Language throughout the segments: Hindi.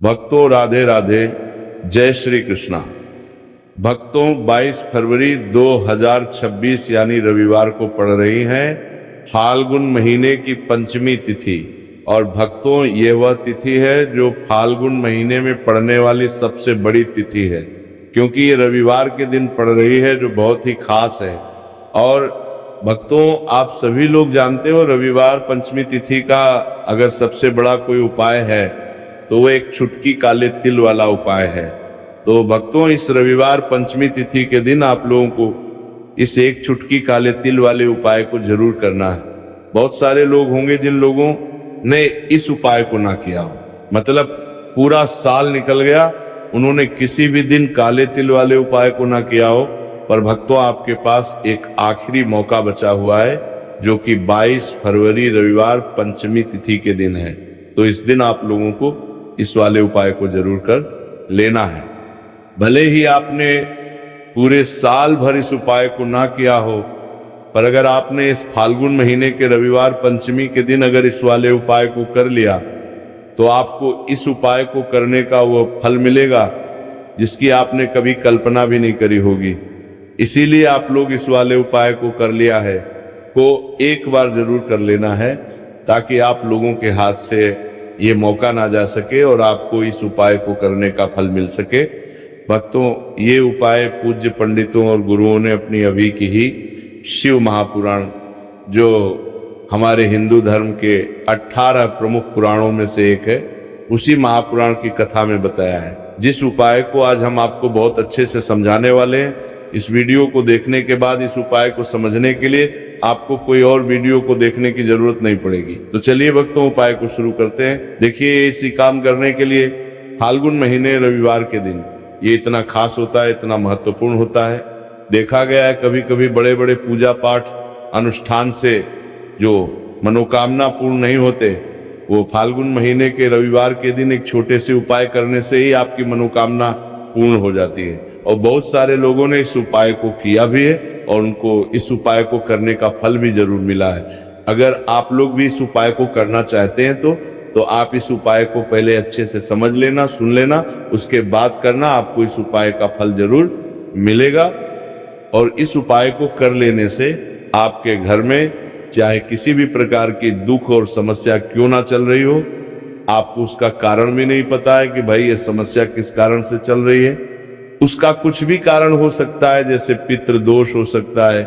भक्तों राधे राधे, जय श्री कृष्णा। भक्तों 22 फरवरी 2026 यानी रविवार को पड़ रही है फाल्गुन महीने की पंचमी तिथि। और भक्तों ये वह तिथि है जो फाल्गुन महीने में पड़ने वाली सबसे बड़ी तिथि है, क्योंकि ये रविवार के दिन पड़ रही है जो बहुत ही खास है। और भक्तों आप सभी लोग जानते हो रविवार पंचमी तिथि का अगर सबसे बड़ा कोई उपाय है तो वो एक छुटकी काले तिल वाला उपाय है। तो भक्तों इस रविवार पंचमी तिथि के दिन आप लोगों को इस एक छुटकी काले तिल वाले उपाय को जरूर करना है। बहुत सारे लोग होंगे जिन लोगों ने इस उपाय को ना किया हो, मतलब पूरा साल निकल गया उन्होंने किसी भी दिन काले तिल वाले उपाय को ना किया हो। पर भक्तों आपके पास एक आखिरी मौका बचा हुआ है जो कि 22 फरवरी रविवार पंचमी तिथि के दिन है। तो इस दिन आप लोगों को इस वाले उपाय को जरूर कर लेना है। भले ही आपने पूरे साल भर इस उपाय को ना किया हो, पर अगर आपने इस फाल्गुन महीने के रविवार पंचमी के दिन अगर इस वाले उपाय को कर लिया तो आपको इस उपाय को करने का वो फल मिलेगा जिसकी आपने कभी कल्पना भी नहीं करी होगी। इसीलिए आप लोग इस वाले उपाय को कर लिया है को एक बार जरूर कर लेना है, ताकि आप लोगों के हाथ से ये मौका ना जा सके और आपको इस उपाय को करने का फल मिल सके। भक्तों ये उपाय पूज्य पंडितों और गुरुओं ने अपनी अभी की ही शिव महापुराण, जो हमारे हिंदू धर्म के 18 प्रमुख पुराणों में से एक है, उसी महापुराण की कथा में बताया है, जिस उपाय को आज हम आपको बहुत अच्छे से समझाने वाले हैं। इस वीडियो को देखने के बाद इस उपाय को समझने के लिए आपको कोई और वीडियो को देखने की जरूरत नहीं पड़ेगी। तो चलिए भक्तों उपाय को शुरू करते हैं। देखिए इसी काम करने के लिए फाल्गुन महीने रविवार के दिन ये इतना खास होता है, इतना महत्वपूर्ण होता है। देखा गया है कभी कभी बड़े बड़े पूजा पाठ अनुष्ठान से जो मनोकामना पूर्ण नहीं होते, वो फाल्गुन महीने के रविवार के दिन एक छोटे से उपाय करने से ही आपकी मनोकामना पूर्ण हो जाती है। और बहुत सारे लोगों ने इस उपाय को किया भी है और उनको इस उपाय को करने का फल भी जरूर मिला है। अगर आप लोग भी इस उपाय को करना चाहते हैं तो आप इस उपाय को पहले अच्छे से समझ लेना, सुन लेना, उसके बाद करना, आपको इस उपाय का फल जरूर मिलेगा। और इस उपाय को कर लेने से आपके घर में चाहे किसी भी प्रकार की दुख और समस्या क्यों ना चल रही हो, आपको उसका कारण भी नहीं पता है कि भाई ये समस्या किस कारण से चल रही है। उसका कुछ भी कारण हो सकता है, जैसे पितृ दोष हो सकता है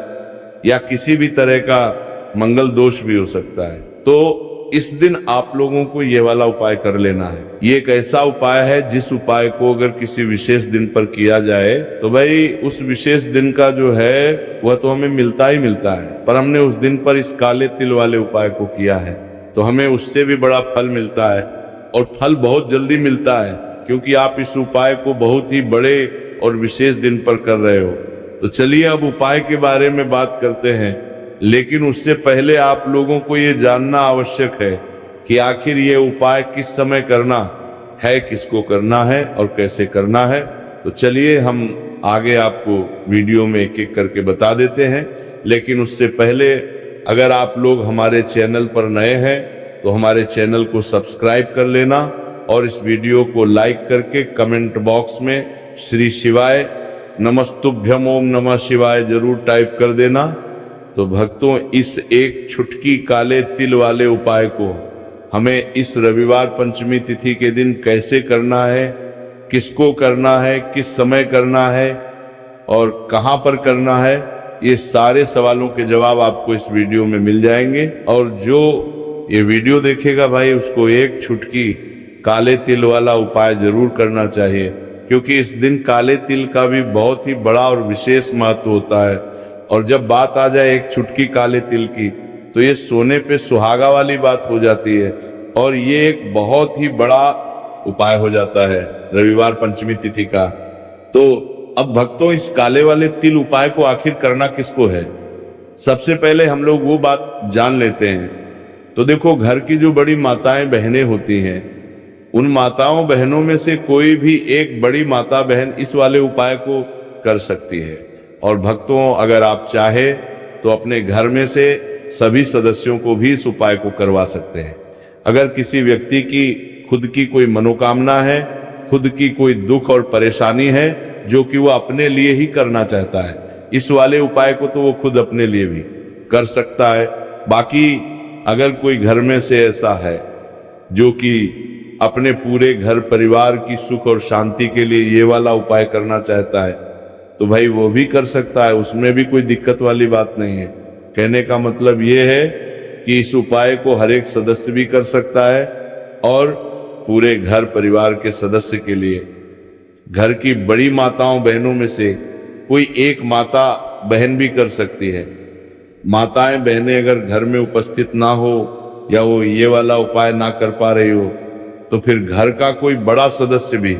या किसी भी तरह का मंगल दोष भी हो सकता है। तो इस दिन आप लोगों को ये वाला उपाय कर लेना है। ये एक ऐसा उपाय है जिस उपाय को अगर किसी विशेष दिन पर किया जाए तो भाई उस विशेष दिन का जो है वह तो हमें मिलता ही मिलता है, पर हमने उस दिन पर इस काले तिल वाले उपाय को किया है तो हमें उससे भी बड़ा फल मिलता है। और फल बहुत जल्दी मिलता है क्योंकि आप इस उपाय को बहुत ही बड़े और विशेष दिन पर कर रहे हो। तो चलिए अब उपाय के बारे में बात करते हैं, लेकिन उससे पहले आप लोगों को ये जानना आवश्यक है कि आखिर ये उपाय किस समय करना है, किसको करना है और कैसे करना है। तो चलिए हम आगे आपको वीडियो में एक एक करके बता देते हैं। लेकिन उससे पहले अगर आप लोग हमारे चैनल पर नए हैं तो हमारे चैनल को सब्सक्राइब कर लेना और इस वीडियो को लाइक करके कमेंट बॉक्स में श्री शिवाय नमस्तुभ्यम ओम नमः शिवाय जरूर टाइप कर देना। तो भक्तों इस एक छुटकी काले तिल वाले उपाय को हमें इस रविवार पंचमी तिथि के दिन कैसे करना है, किसको करना है, किस समय करना है और कहां पर करना है, ये सारे सवालों के जवाब आपको इस वीडियो में मिल जाएंगे। और जो ये वीडियो देखेगा भाई उसको एक छुटकी काले तिल वाला उपाय जरूर करना चाहिए, क्योंकि इस दिन काले तिल का भी बहुत ही बड़ा और विशेष महत्व होता है। और जब बात आ जाए एक छुटकी काले तिल की तो ये सोने पे सुहागा वाली बात हो जाती है और ये एक बहुत ही बड़ा उपाय हो जाता है रविवार पंचमी तिथि का। तो अब भक्तों इस काले वाले तिल उपाय को आखिर करना किसको है, सबसे पहले हम लोग वो बात जान लेते हैं। तो देखो घर की जो बड़ी माताएं बहनें होती हैं, उन माताओं बहनों में से कोई भी एक बड़ी माता बहन इस वाले उपाय को कर सकती है। और भक्तों अगर आप चाहे तो अपने घर में से सभी सदस्यों को भी इस उपाय को करवा सकते हैं। अगर किसी व्यक्ति की खुद की कोई मनोकामना है, खुद की कोई दुख और परेशानी है जो कि वो अपने लिए ही करना चाहता है, इस वाले उपाय को तो वो खुद अपने लिए भी कर सकता है। बाकी अगर कोई घर में से ऐसा है जो कि अपने पूरे घर परिवार की सुख और शांति के लिए ये वाला उपाय करना चाहता है, तो भाई वो भी कर सकता है, उसमें भी कोई दिक्कत वाली बात नहीं है। कहने का मतलब ये है कि इस उपाय को हर एक सदस्य भी कर सकता है और पूरे घर परिवार के सदस्य के लिए घर की बड़ी माताओं बहनों में से कोई एक माता बहन भी कर सकती है। माताएं बहनें अगर घर में उपस्थित ना हो या वो ये वाला उपाय ना कर पा रही हो, तो फिर घर का कोई बड़ा सदस्य भी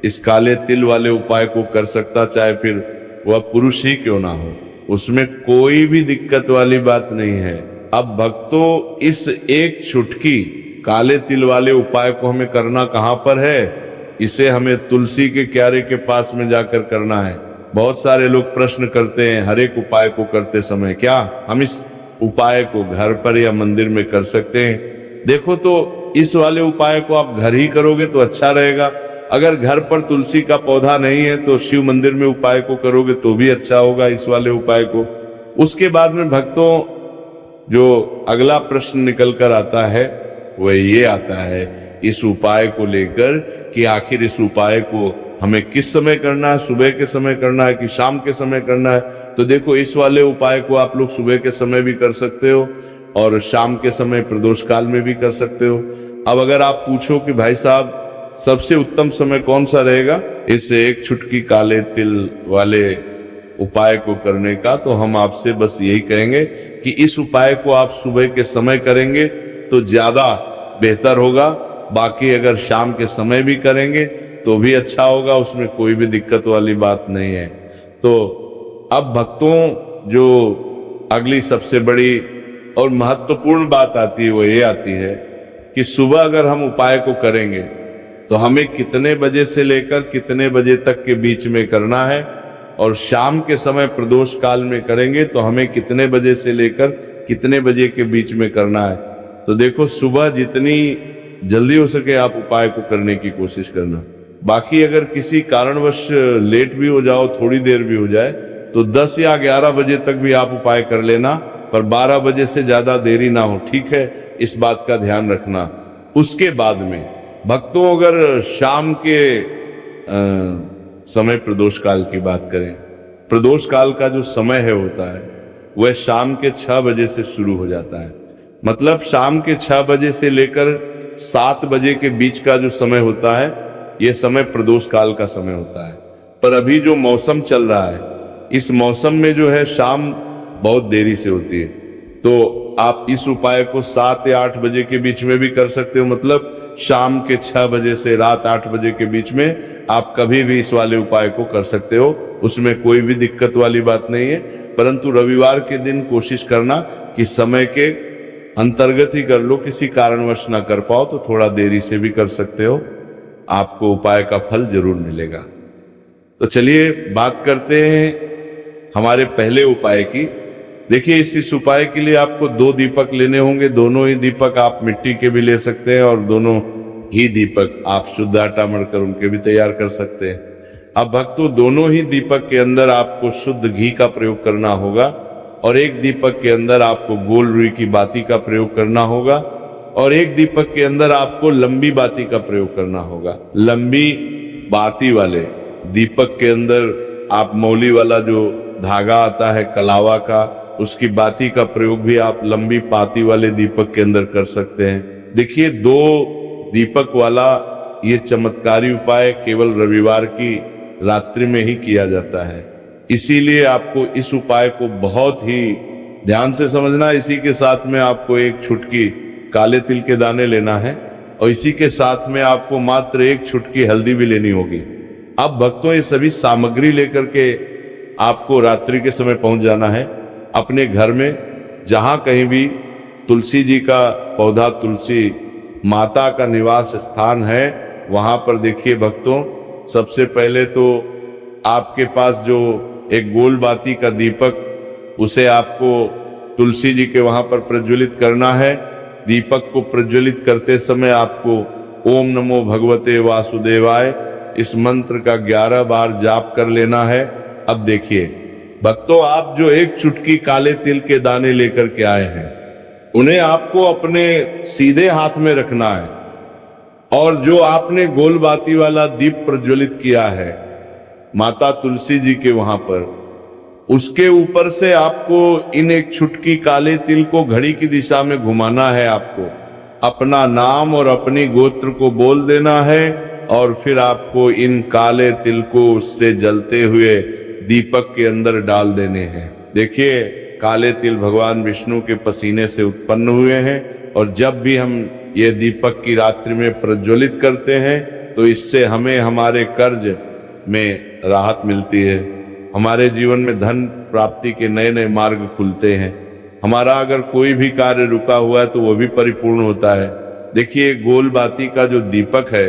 इस काले तिल वाले उपाय को कर सकता, चाहे फिर वह पुरुष ही क्यों ना हो, उसमें कोई भी दिक्कत वाली बात नहीं है। अब भक्तों, इस एक चुटकी काले तिल वाले उपाय को हमें करना कहां पर है? इसे हमें तुलसी के क्यारे के पास में जाकर करना है। बहुत सारे लोग प्रश्न करते हैं हर एक उपाय को करते समय, क्या हम इस उपाय को घर पर या मंदिर में कर सकते हैं? देखो, तो इस वाले उपाय को आप घर ही करोगे तो अच्छा रहेगा। अगर घर पर तुलसी का पौधा नहीं है तो शिव मंदिर में उपाय को करोगे तो भी अच्छा होगा इस वाले उपाय को। उसके बाद में भक्तों, जो अगला प्रश्न निकल कर आता है वह ये आता है इस उपाय को लेकर कि आखिर इस उपाय को हमें किस समय करना है, सुबह के समय करना है कि शाम के समय करना है? तो देखो, इस वाले उपाय को आप लोग सुबह के समय भी कर सकते हो और शाम के समय प्रदोष काल में भी कर सकते हो। अब अगर आप पूछो कि भाई साहब सबसे उत्तम समय कौन सा रहेगा इस एक चुटकी काले तिल वाले उपाय को करने का, तो हम आपसे बस यही कहेंगे कि इस उपाय को आप सुबह के समय करेंगे तो ज्यादा बेहतर होगा। बाकी अगर शाम के समय भी करेंगे तो भी अच्छा होगा, उसमें कोई भी दिक्कत वाली बात नहीं है। तो अब भक्तों, जो अगली सबसे बड़ी और महत्वपूर्ण बात आती है वो ये आती है कि सुबह अगर हम उपाय को करेंगे तो हमें कितने बजे से लेकर कितने बजे तक के बीच में करना है, और शाम के समय प्रदोष काल में करेंगे तो हमें कितने बजे से लेकर कितने बजे के बीच में करना है। तो देखो, सुबह जितनी जल्दी हो सके आप उपाय को करने की कोशिश करना। बाकी अगर किसी कारणवश लेट भी हो जाओ, थोड़ी देर भी हो जाए, तो 10 या 11 बजे तक भी आप उपाय कर लेना, पर 12 बजे से ज्यादा देरी ना हो, ठीक है? इस बात का ध्यान रखना। उसके बाद में भक्तों, अगर शाम के समय प्रदोष काल की बात करें, प्रदोष काल का जो समय है होता है वह शाम के 6 बजे से शुरू हो जाता है। मतलब शाम के 6 बजे से लेकर 7 बजे के बीच का जो समय होता है, यह समय प्रदोष काल का समय होता है। पर अभी जो मौसम चल रहा है, इस मौसम में जो है शाम बहुत देरी से होती है, तो आप इस उपाय को 7 या 8 बजे के बीच में भी कर सकते हो। मतलब शाम के 6 बजे से रात 8 बजे के बीच में आप कभी भी इस वाले उपाय को कर सकते हो, उसमें कोई भी दिक्कत वाली बात नहीं है। परंतु रविवार के दिन कोशिश करना कि समय के अंतर्गत ही कर लो, किसी कारणवश ना कर पाओ तो थोड़ा देरी से भी कर सकते हो, आपको उपाय का फल जरूर मिलेगा। तो चलिए बात करते हैं हमारे पहले उपाय की। देखिए, इस उपाय के लिए आपको 2 दीपक लेने होंगे। दोनों ही दीपक आप मिट्टी के भी ले सकते हैं और दोनों ही दीपक आप शुद्ध आटा मढ़कर उनके भी तैयार कर सकते हैं। अब भक्तों, दोनों ही दीपक के अंदर आपको शुद्ध घी का प्रयोग करना होगा और एक दीपक के अंदर आपको गोल रुई की बाती का प्रयोग करना होगा और एक दीपक के अंदर आपको लंबी बाती का प्रयोग करना होगा। लंबी बाती वाले दीपक के अंदर आप मौली वाला जो धागा आता है कलावा का, उसकी बाती का प्रयोग भी आप लंबी पाती वाले दीपक के अंदर कर सकते हैं। देखिए, 2 दीपक वाला ये चमत्कारी उपाय केवल रविवार की रात्रि में ही किया जाता है, इसीलिए आपको इस उपाय को बहुत ही ध्यान से समझना। इसी के साथ में आपको एक चुटकी काले तिल के दाने लेना है और इसी के साथ में आपको मात्र एक चुटकी हल्दी भी लेनी होगी। अब भक्तों, ये सभी सामग्री लेकर के आपको रात्रि के समय पहुंच जाना है अपने घर में, जहां कहीं भी तुलसी जी का पौधा, तुलसी माता का निवास स्थान है, वहां पर देखिए भक्तों, सबसे पहले तो आपके पास जो एक गोल बाती का दीपक, उसे आपको तुलसी जी के वहां पर प्रज्वलित करना है। दीपक को प्रज्वलित करते समय आपको ओम नमो भगवते वासुदेवाय इस मंत्र का 11 बार जाप कर लेना है। अब देखिए भक्तों, आप जो एक चुटकी काले तिल के दाने लेकर के आए हैं, उन्हें आपको अपने सीधे हाथ में रखना है और जो आपने गोल बाती वाला दीप प्रज्वलित किया है माता तुलसी जी के वहां पर, उसके ऊपर से आपको इन एक चुटकी काले तिल को घड़ी की दिशा में घुमाना है। आपको अपना नाम और अपनी गोत्र को बोल देना है और फिर आपको इन काले तिल को उससे जलते हुए दीपक के अंदर डाल देने हैं। देखिए काले तिल भगवान विष्णु के पसीने से उत्पन्न हुए हैं और जब भी हम ये दीपक की रात्रि में प्रज्वलित करते हैं तो इससे हमें हमारे कर्ज में राहत मिलती है, हमारे जीवन में धन प्राप्ति के नए नए मार्ग खुलते हैं, हमारा अगर कोई भी कार्य रुका हुआ है तो वो भी परिपूर्ण होता है। देखिए गोल बाती का जो दीपक है,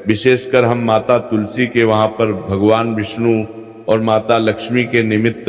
विशेषकर हम माता तुलसी के वहां पर भगवान विष्णु और माता लक्ष्मी के निमित्त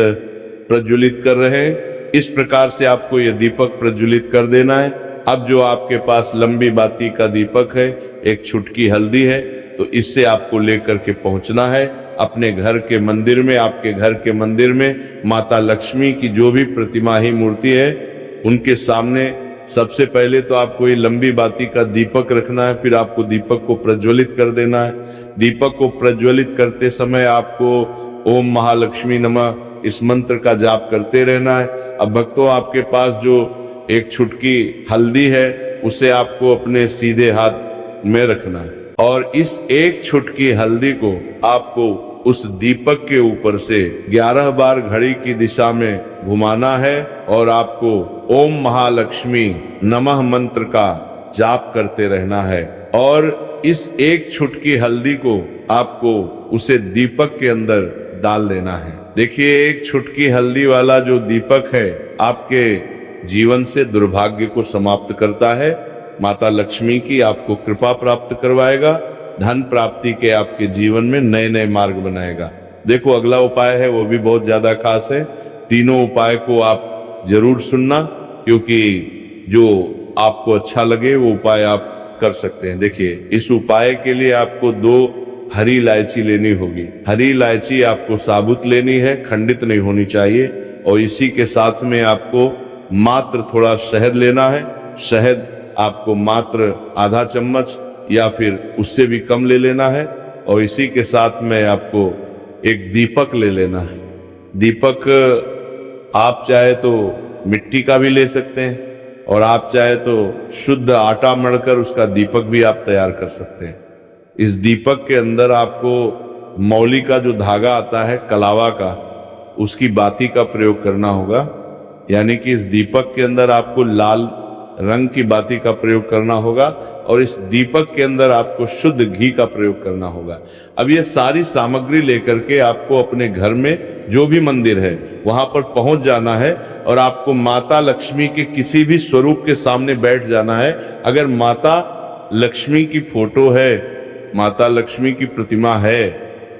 प्रज्वलित कर रहे हैं। इस प्रकार से आपको यह दीपक प्रज्वलित कर देना है। अब जो आपके पास लंबी बाती का दीपक है, एक छुटकी हल्दी है, तो इससे आपको लेकर के पहुंचना है अपने घर के मंदिर में। आपके घर के मंदिर में माता लक्ष्मी की जो भी प्रतिमा ही मूर्ति है, उनके सामने सबसे पहले तो आपको ये लंबी बाती का दीपक रखना है, फिर आपको दीपक को प्रज्वलित कर देना है। दीपक को प्रज्वलित करते समय आपको ओम महालक्ष्मी नमः इस मंत्र का जाप करते रहना है। अब भक्तों, आपके पास जो एक छुटकी हल्दी है उसे आपको अपने सीधे हाथ में रखना है और इस एक छुटकी हल्दी को आपको उस दीपक के ऊपर से 11 बार घड़ी की दिशा में घुमाना है और आपको ओम महालक्ष्मी नमः मंत्र का जाप करते रहना है। और इस एक छुटकी हल्दी को आपको उसे दीपक के अंदर डाल देना है। देखिए एक छुटकी हल्दी वाला जो दीपक है आपके जीवन से दुर्भाग्य को समाप्त करता है, माता लक्ष्मी की आपको कृपा प्राप्त करवाएगा, धन प्राप्ति के आपके जीवन में नए नए मार्ग बनाएगा। देखो अगला उपाय है वो भी बहुत ज्यादा खास है। तीनों उपाय को आप जरूर सुनना, क्योंकि जो आपको अच्छा लगे वो उपाय आप कर सकते हैं। देखिए इस उपाय के लिए आपको 2 हरी इलायची लेनी होगी। हरी इलायची आपको साबुत लेनी है, खंडित नहीं होनी चाहिए। और इसी के साथ में आपको मात्र थोड़ा शहद लेना है। शहद आपको मात्र आधा चम्मच या फिर उससे भी कम ले लेना है। और इसी के साथ में आपको एक दीपक ले लेना है। दीपक आप चाहे तो मिट्टी का भी ले सकते हैं और आप चाहे तो शुद्ध आटा मढ़कर उसका दीपक भी आप तैयार कर सकते हैं। इस दीपक के अंदर आपको मौली का जो धागा आता है कलावा का, उसकी बाती का प्रयोग करना होगा। यानी कि इस दीपक के अंदर आपको लाल रंग की बाती का प्रयोग करना होगा और इस दीपक के अंदर आपको शुद्ध घी का प्रयोग करना होगा। अब ये सारी सामग्री लेकर के आपको अपने घर में जो भी मंदिर है वहां पर पहुंच जाना है और आपको माता लक्ष्मी के किसी भी स्वरूप के सामने बैठ जाना है। अगर माता लक्ष्मी की फोटो है, माता लक्ष्मी की प्रतिमा है,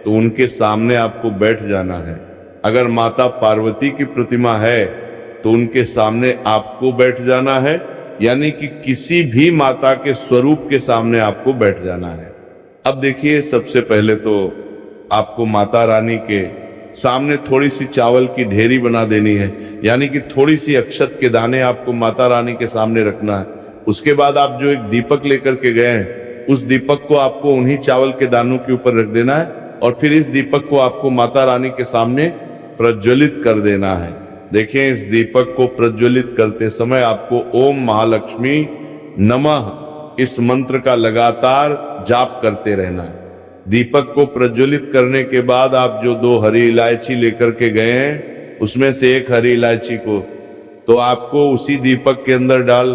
तो उनके सामने आपको बैठ जाना है। अगर माता पार्वती की प्रतिमा है तो उनके सामने आपको बैठ जाना है। यानी कि किसी भी माता के स्वरूप के सामने आपको बैठ जाना है। अब देखिए सबसे पहले तो आपको माता रानी के सामने थोड़ी सी चावल की ढेरी बना देनी है। यानी कि थोड़ी सी अक्षत के दाने आपको माता रानी के सामने रखना है। उसके बाद आप जो एक दीपक लेकर के गए हैं उस दीपक को आपको उन्हीं चावल के दानों के ऊपर रख देना है और फिर इस दीपक को आपको माता रानी के सामने प्रज्वलित कर देना है। देखिए इस दीपक को प्रज्वलित करते समय आपको ओम महालक्ष्मी नमः इस मंत्र का लगातार जाप करते रहना है। दीपक को प्रज्वलित करने के बाद आप जो 2 हरी इलायची लेकर के गए हैं उसमें से एक हरी इलायची को तो आपको उसी दीपक के अंदर डाल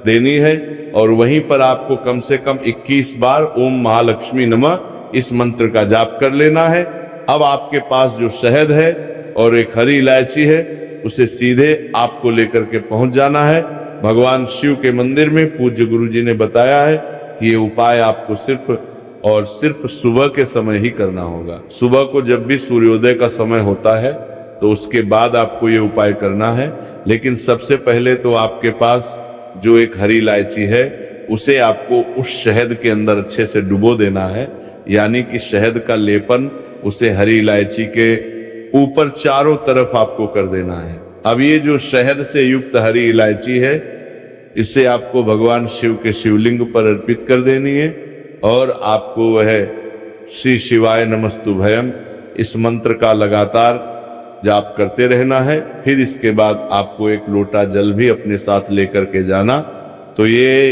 देनी है और वहीं पर आपको कम से कम 21 बार ओम महालक्ष्मी नमः इस मंत्र का जाप कर लेना है। अब आपके पास जो शहद है और एक हरी इलायची है उसे सीधे आपको लेकर के पहुंच जाना है भगवान शिव के मंदिर में। पूज्य गुरु जी ने बताया है कि ये उपाय आपको सिर्फ और सिर्फ सुबह के समय ही करना होगा। सुबह को जब भी सूर्योदय का समय होता है तो उसके बाद आपको ये उपाय करना है। लेकिन सबसे पहले तो आपके पास जो एक हरी इलायची है उसे आपको उस शहद के अंदर अच्छे से डुबो देना है, यानी कि शहद का लेपन उसे हरी इलायची के ऊपर चारों तरफ आपको कर देना है। अब ये जो शहद से युक्त हरी इलायची है, इसे आपको भगवान शिव के शिवलिंग पर अर्पित कर देनी है और आपको वह श्री शिवाय नमस्तुभयम इस मंत्र का लगातार जाप करते रहना है। फिर इसके बाद आपको एक लोटा जल भी अपने साथ लेकर के जाना। तो ये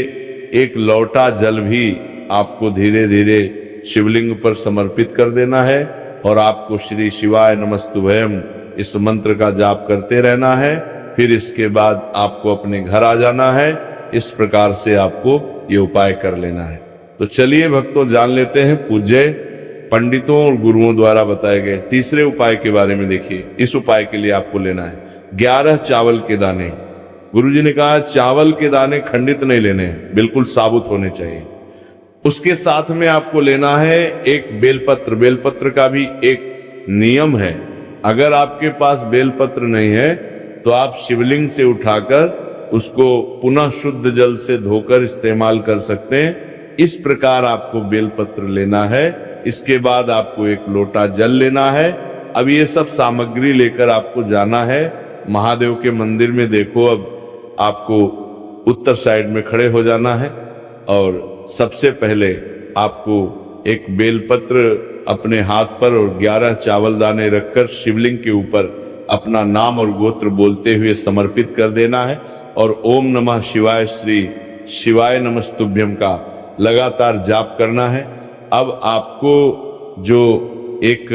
एक लोटा जल भी आपको धीरे धीरे शिवलिंग पर समर्पित कर देना है और आपको श्री शिवाय नमस्तुभयम इस मंत्र का जाप करते रहना है। फिर इसके बाद आपको अपने घर आ जाना है। इस प्रकार से आपको ये उपाय कर लेना है। तो चलिए भक्तों, जान लेते हैं पूज्य पंडितों और गुरुओं द्वारा बताए गए तीसरे उपाय के बारे में। देखिए, इस उपाय के लिए आपको लेना है 11 चावल के दाने। गुरुजी ने कहा चावल के दाने खंडित नहीं लेने, बिल्कुल साबुत होने चाहिए। उसके साथ में आपको लेना है एक बेलपत्र। बेलपत्र का भी एक नियम है, अगर आपके पास बेलपत्र नहीं है तो आप शिवलिंग से उठाकर उसको पुनः शुद्ध जल से धोकर इस्तेमाल कर सकते हैं। इस प्रकार आपको बेलपत्र लेना है। इसके बाद आपको एक लोटा जल लेना है। अब ये सब सामग्री लेकर आपको जाना है महादेव के मंदिर में। देखो, अब आपको उत्तर साइड में खड़े हो जाना है और सबसे पहले आपको एक बेलपत्र अपने हाथ पर और 11 चावल दाने रखकर शिवलिंग के ऊपर अपना नाम और गोत्र बोलते हुए समर्पित कर देना है और ओम नमः शिवाय श्री शिवाय नमस्तुभ्यम का लगातार जाप करना है। अब आपको जो एक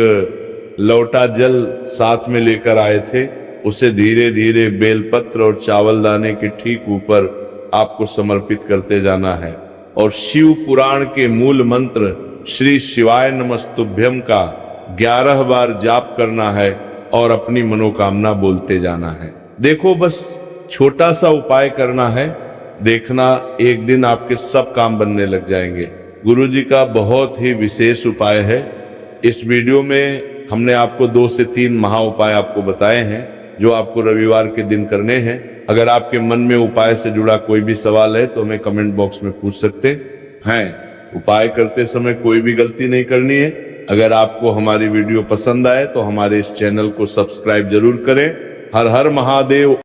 लोटा जल साथ में लेकर आए थे, उसे धीरे धीरे बेलपत्र और चावल दाने के ठीक ऊपर आपको समर्पित करते जाना है और शिव पुराण के मूल मंत्र श्री शिवाय नमस्तुभ्यम का 11 बार जाप करना है और अपनी मनोकामना बोलते जाना है। देखो, बस छोटा सा उपाय करना है, देखना एक दिन आपके सब काम बनने लग जाएंगे। गुरुजी का बहुत ही विशेष उपाय है। इस वीडियो में हमने आपको 2 से 3 महा उपाय आपको बताए हैं जो आपको रविवार के दिन करने हैं। अगर आपके मन में उपाय से जुड़ा कोई भी सवाल है तो हमें कमेंट बॉक्स में पूछ सकते हैं। उपाय करते समय कोई भी गलती नहीं करनी है। अगर आपको हमारी वीडियो पसंद आए तो हमारे इस चैनल को सब्सक्राइब जरूर करें। हर हर महादेव।